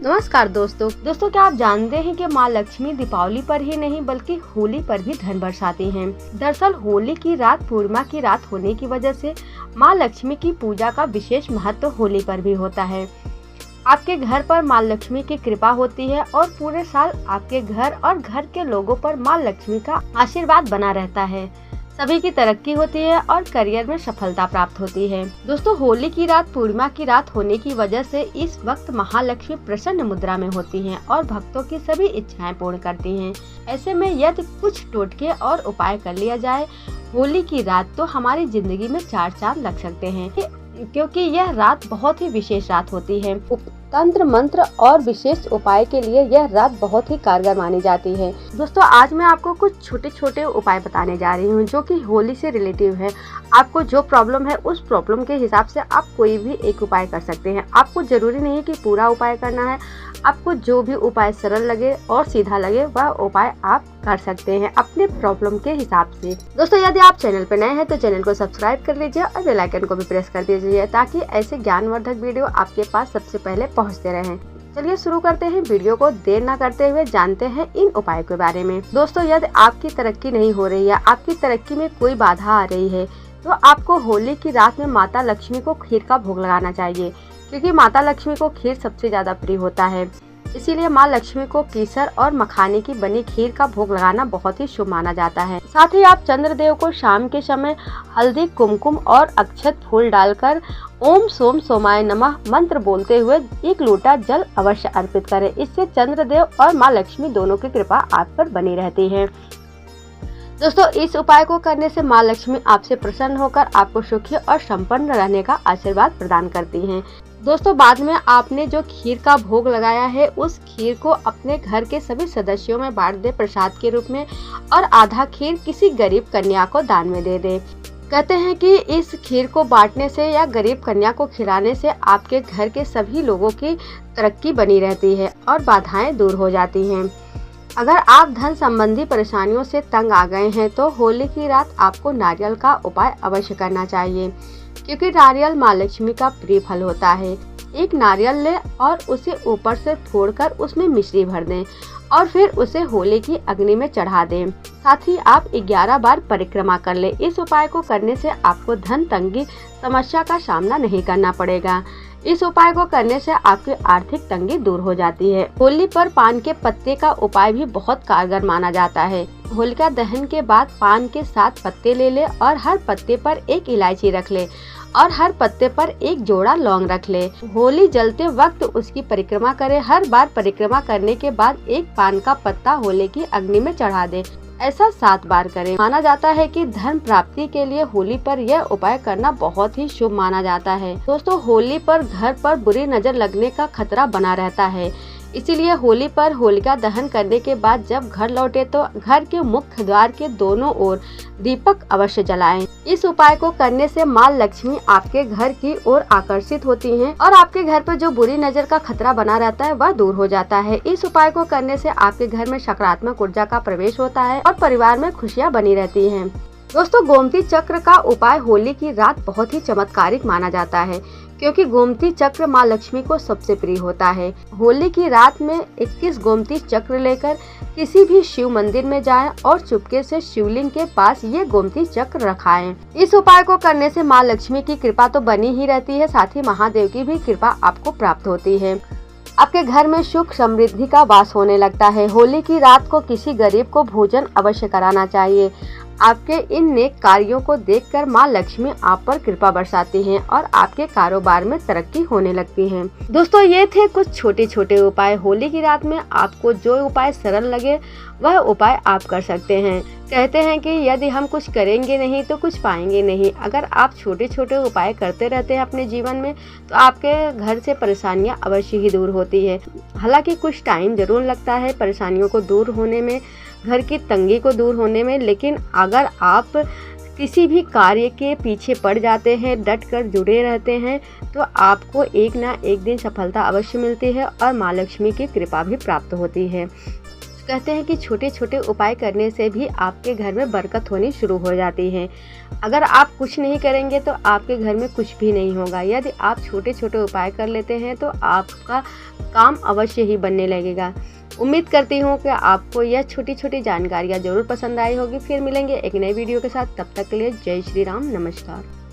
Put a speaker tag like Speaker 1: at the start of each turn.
Speaker 1: नमस्कार दोस्तों क्या आप जानते हैं कि माँ लक्ष्मी दीपावली पर ही नहीं बल्कि होली पर भी धन बरसाती हैं। दरअसल होली की रात पूर्णिमा की रात होने की वजह से माँ लक्ष्मी की पूजा का विशेष महत्व होली पर भी होता है। आपके घर पर माँ लक्ष्मी की कृपा होती है और पूरे साल आपके घर और घर के लोगों पर माँ लक्ष्मी का आशीर्वाद बना रहता है। सभी की तरक्की होती है और करियर में सफलता प्राप्त होती है। दोस्तों होली की रात पूर्णिमा की रात होने की वजह से इस वक्त महालक्ष्मी प्रसन्न मुद्रा में होती हैं और भक्तों की सभी इच्छाएं पूर्ण करती हैं। ऐसे में यदि कुछ टोटके और उपाय कर लिया जाए होली की रात तो हमारी जिंदगी में 4 चांद लग सकते हैं, क्योंकि यह रात बहुत ही विशेष रात होती है। तंत्र मंत्र और विशेष उपाय के लिए यह रात बहुत ही कारगर मानी जाती है। दोस्तों आज मैं आपको कुछ छोटे छोटे उपाय बताने जा रही हूँ जो कि होली से रिलेटिव है। आपको जो प्रॉब्लम है उस प्रॉब्लम के हिसाब से आप कोई भी एक उपाय कर सकते हैं। आपको जरूरी नहीं है कि पूरा उपाय करना है, आपको जो भी उपाय सरल लगे और सीधा लगे वह उपाय आप कर सकते हैं अपने प्रॉब्लम के हिसाब से। दोस्तों यदि आप चैनल पर नए हैं तो चैनल को सब्सक्राइब कर लीजिए और बेल आइकन को भी प्रेस कर दीजिए ताकि ऐसे ज्ञानवर्धक वीडियो आपके पास सबसे पहले पहुंचते रहें। चलिए शुरू करते हैं वीडियो को देर न करते हुए जानते हैं इन उपायों के बारे में। दोस्तों यदि आपकी तरक्की नहीं हो रही है, आपकी तरक्की में कोई बाधा आ रही है तो आपको होली की रात में माता लक्ष्मी को खीर का भोग लगाना चाहिए, क्योंकि माता लक्ष्मी को खीर सबसे ज्यादा प्रिय होता है। इसीलिए माँ लक्ष्मी को केसर और मखाने की बनी खीर का भोग लगाना बहुत ही शुभ माना जाता है। साथ ही आप चंद्रदेव को शाम के समय हल्दी, कुमकुम और अक्षत फूल डालकर ओम सोम सोमाय नमः मंत्र बोलते हुए 1 लोटा जल अवश्य अर्पित करें। इससे चंद्रदेव और माँ लक्ष्मी दोनों की कृपा आप पर बनी रहती है। दोस्तों इस उपाय को करने से माँ लक्ष्मी आपसे प्रसन्न होकर आपको सुखी और संपन्न रहने का आशीर्वाद प्रदान करती हैं। दोस्तों बाद में आपने जो खीर का भोग लगाया है उस खीर को अपने घर के सभी सदस्यों में बांट दे प्रसाद के रूप में, और आधा खीर किसी गरीब कन्या को दान में दे दे। कहते हैं कि इस खीर को बांटने से या गरीब कन्या को खिलाने से आपके घर के सभी लोगों की तरक्की बनी रहती है और बाधाएं दूर हो जाती हैं। अगर आप धन संबंधी परेशानियों से तंग आ गए हैं तो होली की रात आपको नारियल का उपाय अवश्य करना चाहिए, क्योंकि नारियल माँ लक्ष्मी का प्रिय फल होता है। एक नारियल ले और उसे ऊपर से फोड़कर उसमें मिश्री भर दें और फिर उसे होली की अग्नि में चढ़ा दें। साथ ही आप 11 बार परिक्रमा कर ले। इस उपाय को करने से आपको धन तंगी समस्या का सामना नहीं करना पड़ेगा। इस उपाय को करने से आपकी आर्थिक तंगी दूर हो जाती है। होली पर पान के पत्ते का उपाय भी बहुत कारगर माना जाता है। होलिका दहन के बाद पान के 7 पत्ते ले ले और हर पत्ते पर 1 इलायची रख ले और हर पत्ते पर 1 जोड़ा लौंग रख ले। होली जलते वक्त उसकी परिक्रमा करे। हर बार परिक्रमा करने के बाद 1 पान का पत्ता होली की अग्नि में चढ़ा दे। ऐसा 7 बार करें। माना जाता है कि धन प्राप्ति के लिए होली पर यह उपाय करना बहुत ही शुभ माना जाता है। दोस्तों होली पर घर पर बुरी नजर लगने का खतरा बना रहता है, इसीलिए होली पर होलिका दहन करने के बाद जब घर लौटे तो घर के मुख्य द्वार के दोनों ओर दीपक अवश्य जलाएं। इस उपाय को करने से माँ लक्ष्मी आपके घर की ओर आकर्षित होती हैं और आपके घर पर जो बुरी नजर का खतरा बना रहता है वह दूर हो जाता है। इस उपाय को करने से आपके घर में सकारात्मक ऊर्जा का प्रवेश होता है और परिवार में खुशियाँ बनी रहती हैं। दोस्तों गोमती चक्र का उपाय होली की रात बहुत ही चमत्कारिक माना जाता है, क्योंकि गोमती चक्र माँ लक्ष्मी को सबसे प्रिय होता है। होली की रात में 21 गोमती चक्र लेकर किसी भी शिव मंदिर में जाएं और चुपके से शिवलिंग के पास ये गोमती चक्र रखाएं। इस उपाय को करने से माँ लक्ष्मी की कृपा तो बनी ही रहती है, साथ ही महादेव की भी कृपा आपको प्राप्त होती है। आपके घर में सुख समृद्धि का वास होने लगता है। होली की रात को किसी गरीब को भोजन अवश्य कराना चाहिए। आपके इन नेक कार्यों को देखकर माँ लक्ष्मी आप पर कृपा बरसाती हैं और आपके कारोबार में तरक्की होने लगती है। दोस्तों ये थे कुछ छोटे छोटे उपाय। होली की रात में आपको जो उपाय सरल लगे वह उपाय आप कर सकते हैं। कहते हैं कि यदि हम कुछ करेंगे नहीं तो कुछ पाएंगे नहीं। अगर आप छोटे छोटे उपाय करते रहते हैं अपने जीवन में तो आपके घर से परेशानियां अवश्य ही दूर होती है। हालांकि कुछ टाइम जरूर लगता है परेशानियों को दूर होने में, घर की तंगी को दूर होने में, लेकिन अगर आप किसी भी कार्य के पीछे पड़ जाते हैं, डट कर जुड़े रहते हैं तो आपको एक ना एक दिन सफलता अवश्य मिलती है और माँ लक्ष्मी की कृपा भी प्राप्त होती है। कहते हैं कि छोटे छोटे उपाय करने से भी आपके घर में बरकत होनी शुरू हो जाती है। अगर आप कुछ नहीं करेंगे तो आपके घर में कुछ भी नहीं होगा। यदि आप छोटे छोटे उपाय कर लेते हैं तो आपका काम अवश्य ही बनने लगेगा। उम्मीद करती हूँ कि आपको यह छोटी छोटी जानकारियाँ जरूर पसंद आई होगी। फिर मिलेंगे एक नए वीडियो के साथ, तब तक के लिए जय श्री राम, नमस्कार।